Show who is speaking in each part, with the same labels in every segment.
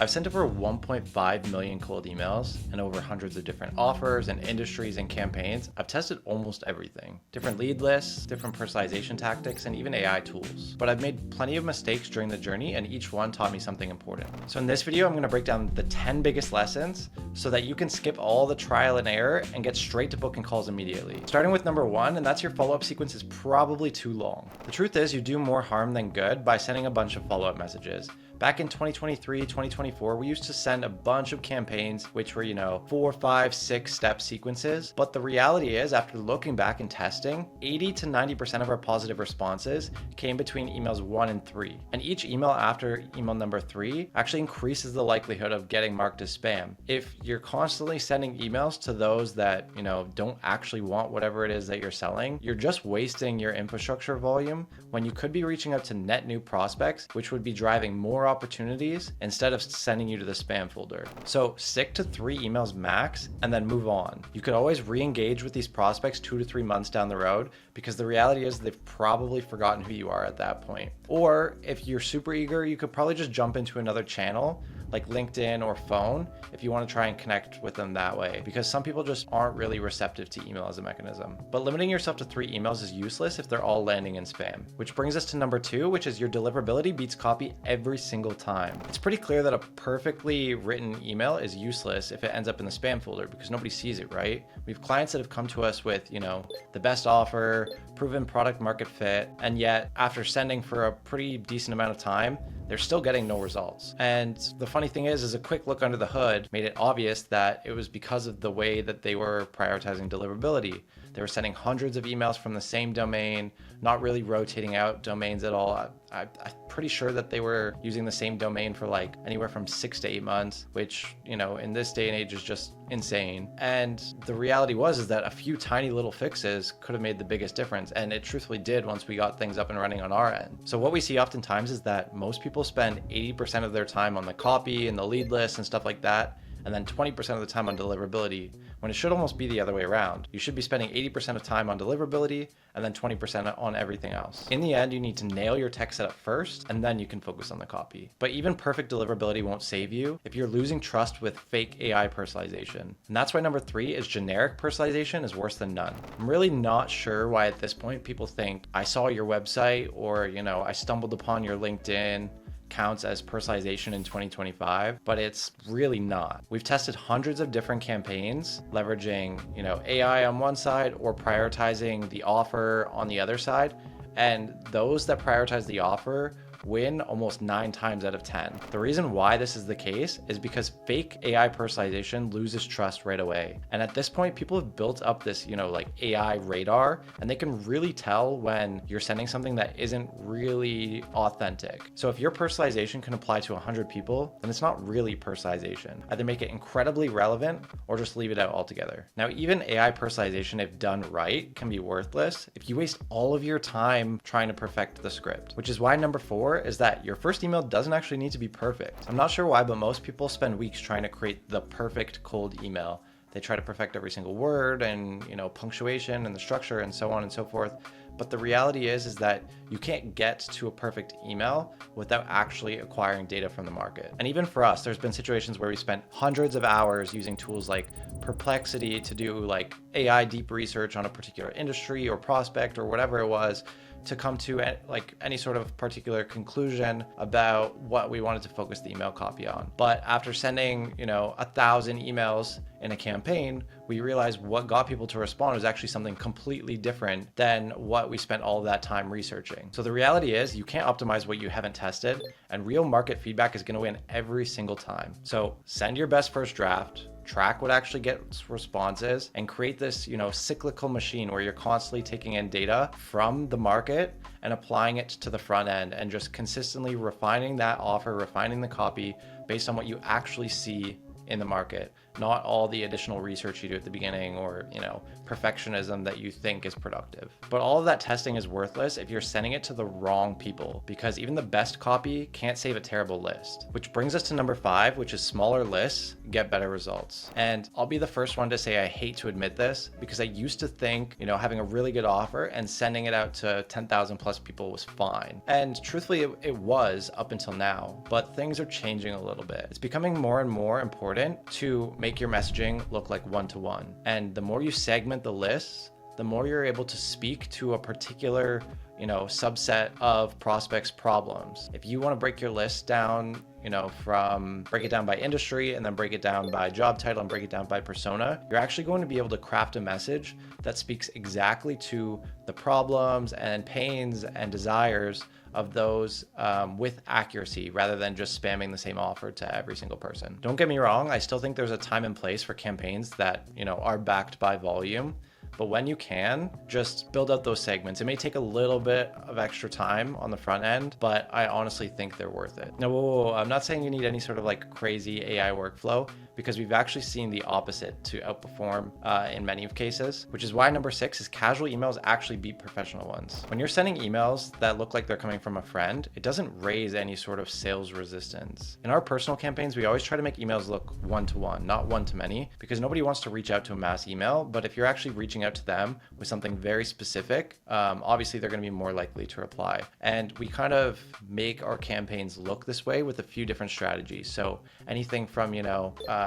Speaker 1: I've sent over 1.5 million cold emails and over hundreds of different offers and industries and campaigns. I've tested almost everything. Different lead lists, different personalization tactics, and even AI tools. But I've made plenty of mistakes during the journey, and each one taught me something important. So in this video, I'm going to break down the 10 biggest lessons so that you can skip all the trial and error and get straight to booking calls immediately. Starting with number 1, and that's your follow-up sequence is probably too long. The truth is, you do more harm than good by sending a bunch of follow-up messages. Back in 2023, 2024, we used to send a bunch of campaigns, which were, 4, 5, 6 step sequences. But the reality is, after looking back and testing, 80 to 90% of our positive responses came between emails 1 and 3. And each email after email number 3 actually increases the likelihood of getting marked as spam. If you're constantly sending emails to those that, don't actually want whatever it is that you're selling, you're just wasting your infrastructure volume when you could be reaching out to net new prospects, which would be driving more opportunities instead of sending you to the spam folder. So stick to 3 emails max and then move on. You could always re-engage with these prospects 2 to 3 months down the road, because the reality is they've probably forgotten who you are at that point. Or if you're super eager, you could probably just jump into another channel like LinkedIn or phone if you want to try and connect with them that way, because some people just aren't really receptive to email as a mechanism. But limiting yourself to 3 emails is useless if they're all landing in spam. Which brings us to number 2, which is your deliverability beats copy every single time. It's pretty clear that a perfectly written email is useless if it ends up in the spam folder because nobody sees it, right? We have clients that have come to us with, the best offer, proven product market fit, and yet after sending for a pretty decent amount of time, they're still getting no results. And the funny thing is a quick look under the hood made it obvious that it was because of the way that they were prioritizing deliverability. They were sending hundreds of emails from the same domain, not really rotating out domains at all. I'm pretty sure that they were using the same domain for like anywhere from 6 to 8 months, which, in this day and age is just insane. And the reality is that a few tiny little fixes could have made the biggest difference. And it truthfully did once we got things up and running on our end. So what we see oftentimes is that most people spend 80% of their time on the copy and the lead list and stuff like that, and then 20% of the time on deliverability, when it should almost be the other way around. You should be spending 80% of time on deliverability and then 20% on everything else. In the end, you need to nail your tech setup first, and then you can focus on the copy. But even perfect deliverability won't save you if you're losing trust with fake AI personalization. And that's why number 3 is generic personalization is worse than none. I'm really not sure why at this point people think I saw your website or, I stumbled upon your LinkedIn counts as personalization in 2025, but it's really not. We've tested hundreds of different campaigns leveraging, AI on one side or prioritizing the offer on the other side. And those that prioritize the offer win almost 9 times out of 10. The reason why this is the case is because fake AI personalization loses trust right away. And at this point, people have built up this, AI radar, and they can really tell when you're sending something that isn't really authentic. So if your personalization can apply to 100 people, then it's not really personalization. Either make it incredibly relevant or just leave it out altogether. Now, even AI personalization, if done right, can be worthless if you waste all of your time trying to perfect the script, which is why number 4 is that your first email doesn't actually need to be perfect. I'm not sure why, but most people spend weeks trying to create the perfect cold email. They try to perfect every single word and, punctuation and the structure and so on and so forth. But the reality is that you can't get to a perfect email without actually acquiring data from the market. And even for us, there's been situations where we spent hundreds of hours using tools like Perplexity to do like AI deep research on a particular industry or prospect or whatever it was, to come to like any sort of particular conclusion about what we wanted to focus the email copy on. But after sending, 1,000 emails in a campaign, we realized what got people to respond was actually something completely different than what we spent all of that time researching. So the reality is you can't optimize what you haven't tested, and real market feedback is going to win every single time. So send your best first draft, track what actually gets responses, and create this, cyclical machine where you're constantly taking in data from the market and applying it to the front end and just consistently refining that offer, refining the copy based on what you actually see in the market. not all the additional research you do at the beginning or, perfectionism that you think is productive. But all of that testing is worthless if you're sending it to the wrong people, because even the best copy can't save a terrible list. Which brings us to number 5, which is smaller lists get better results. And I'll be the first one to say I hate to admit this, because I used to think, having a really good offer and sending it out to 10,000 plus people was fine. And truthfully, it was up until now, but things are changing a little bit. It's becoming more and more important to make your messaging look like one-to-one. And the more you segment the lists, the more you're able to speak to a particular, subset of prospects' problems. If you want to break your list down, break it down by industry and then break it down by job title and break it down by persona, you're actually going to be able to craft a message that speaks exactly to the problems and pains and desires of those with accuracy, rather than just spamming the same offer to every single person. Don't get me wrong, I still think there's a time and place for campaigns that, are backed by volume. But when you can, just build out those segments. It may take a little bit of extra time on the front end, but I honestly think they're worth it. Now, whoa, I'm not saying you need any sort of crazy AI workflow, because we've actually seen the opposite to outperform in many cases, which is why number 6 is casual emails actually beat professional ones. When you're sending emails that look like they're coming from a friend, it doesn't raise any sort of sales resistance. In our personal campaigns, we always try to make emails look one-to-one, not one-to-many, because nobody wants to reach out to a mass email. But if you're actually reaching out to them with something very specific, obviously they're going to be more likely to reply. And we kind of make our campaigns look this way with a few different strategies. So anything from,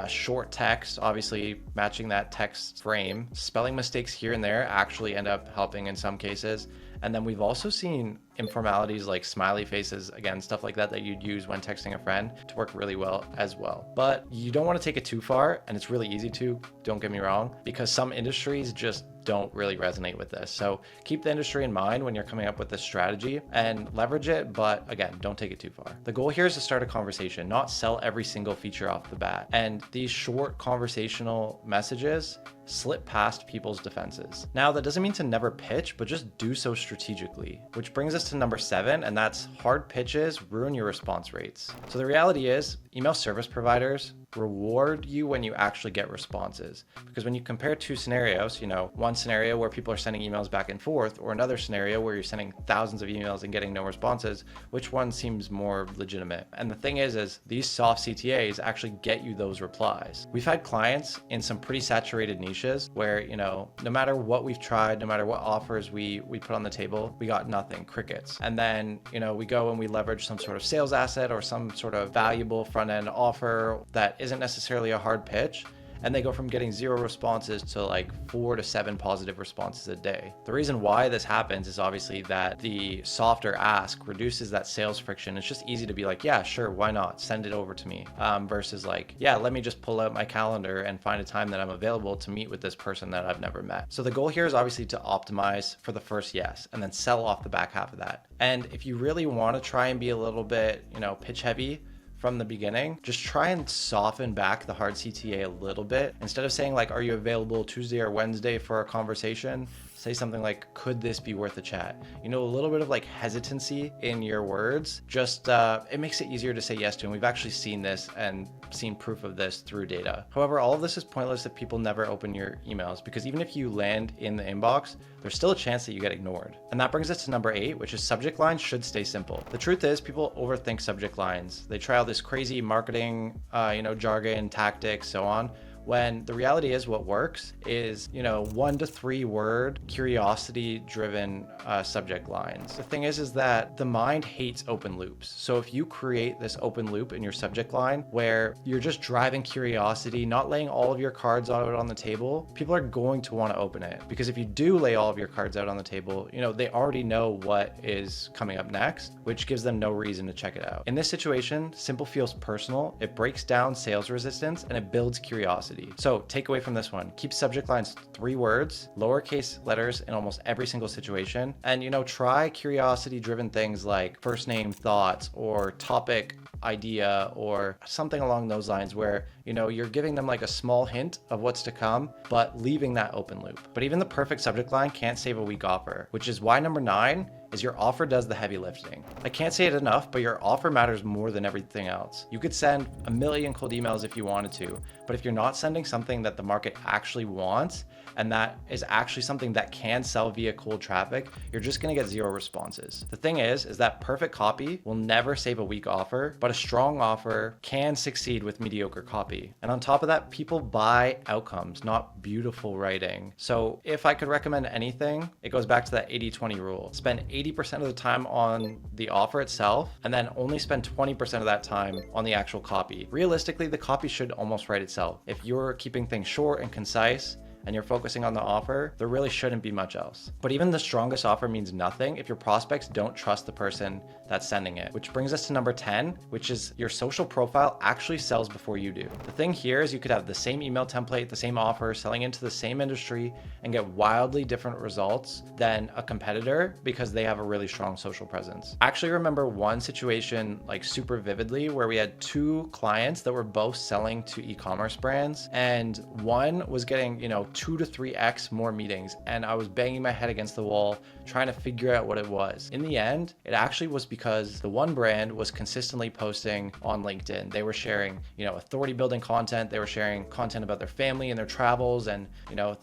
Speaker 1: short text, obviously matching that text frame, spelling mistakes here and there actually end up helping in some cases. And then we've also seen informalities like smiley faces, again, stuff like that you'd use when texting a friend, to work really well as well. But you don't want to take it too far, and it's really easy to, don't get me wrong, because some industries just don't really resonate with this. So keep the industry in mind when you're coming up with this strategy and leverage it, but again, don't take it too far. The goal here is to start a conversation, not sell every single feature off the bat. And these short conversational messages slip past people's defenses. Now, that doesn't mean to never pitch, but just do so strategically, which brings us to number 7, and that's hard pitches ruin your response rates. So the reality is, email service providers reward you when you actually get responses. Because when you compare two scenarios, one scenario where people are sending emails back and forth, or another scenario where you're sending thousands of emails and getting no responses, which one seems more legitimate? And the thing is these soft CTAs actually get you those replies. We've had clients in some pretty saturated niches where, no matter what we've tried, no matter what offers we put on the table, we got nothing, crickets. And then, we go and we leverage some sort of sales asset or some sort of valuable front end offer that isn't necessarily a hard pitch, and they go from getting 0 responses to 4 to 7 positive responses a day. The reason why this happens is obviously that the softer ask reduces that sales friction. It's just easy to be like, yeah, sure, why not? Send it over to me. Versus yeah, let me just pull out my calendar and find a time that I'm available to meet with this person that I've never met. So the goal here is obviously to optimize for the first yes, and then sell off the back half of that. And if you really want to try and be a little bit, pitch heavy from the beginning, just try and soften back the hard CTA a little bit. Instead of saying are you available Tuesday or Wednesday for a conversation? Say something like, could this be worth a chat? A little bit of hesitancy in your words, just it makes it easier to say yes to. And we've actually seen this and seen proof of this through data. However, all of this is pointless if people never open your emails, because even if you land in the inbox, there's still a chance that you get ignored. And that brings us to number 8, which is subject lines should stay simple. The truth is, people overthink subject lines. They try all this crazy marketing, jargon, tactics, so on, when the reality is what works is, 1 to 3 word, curiosity driven subject lines. The thing is that the mind hates open loops. So if you create this open loop in your subject line where you're just driving curiosity, not laying all of your cards out on the table, people are going to want to open it. Because if you do lay all of your cards out on the table, they already know what is coming up next, which gives them no reason to check it out. In this situation, simple feels personal, it breaks down sales resistance, and it builds curiosity. So take away from this one, keep subject lines 3 words, lowercase letters in almost every single situation. And, try curiosity driven things like first name, thoughts, or topic, idea, or something along those lines where, you're giving them a small hint of what's to come, but leaving that open loop. But even the perfect subject line can't save a weak offer, which is why number 9 is your offer does the heavy lifting. I can't say it enough, but your offer matters more than everything else. You could send a million cold emails if you wanted to, but if you're not sending something that the market actually wants, and that is actually something that can sell via cold traffic, you're just gonna get 0 responses. The thing is that perfect copy will never save a weak offer, but a strong offer can succeed with mediocre copy. And on top of that, people buy outcomes, not beautiful writing. So if I could recommend anything, it goes back to that 80-20 rule. Spend 80% of the time on the offer itself, and then only spend 20% of that time on the actual copy. Realistically, the copy should almost write itself. If you're keeping things short and concise, and you're focusing on the offer, there really shouldn't be much else. But even the strongest offer means nothing if your prospects don't trust the person that's sending it. Which brings us to number 10, which is your social profile actually sells before you do. The thing here is you could have the same email template, the same offer, selling into the same industry, and get wildly different results than a competitor because they have a really strong social presence. I actually remember one situation like super vividly where we had 2 clients that were both selling to e-commerce brands, and one was getting, 2 to 3x more meetings, and I was banging my head against the wall trying to figure out what it was. In the end, it actually was because the one brand was consistently posting on LinkedIn. They were sharing, authority building content. They were sharing content about their family and their travels and,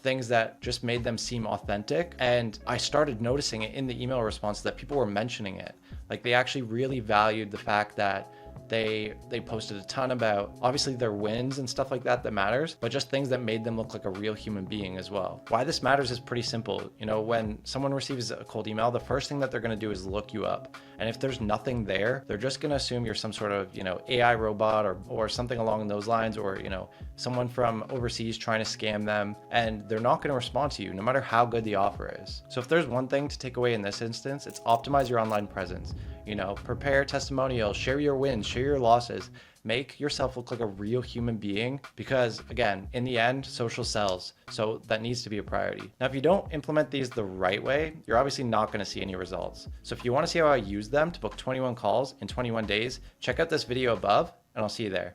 Speaker 1: things that just made them seem authentic. And I started noticing it in the email response that people were mentioning it. Like they actually really valued the fact that they posted a ton about obviously their wins and stuff like that matters, but just things that made them look like a real human being as well. Why this matters is pretty simple. When someone receives a cold email, the first thing that they're going to do is look you up. And if there's nothing there, they're just going to assume you're some sort of, AI robot or something along those lines, or, someone from overseas trying to scam them, and they're not going to respond to you no matter how good the offer is. So if there's one thing to take away in this instance, it's optimize your online presence. Prepare testimonials, share your wins, share your losses, make yourself look like a real human being, because again, in the end, social sells. So that needs to be a priority. Now, if you don't implement these the right way, you're obviously not going to see any results. So if you want to see how I use them to book 21 calls in 21 days, check out this video above, and I'll see you there.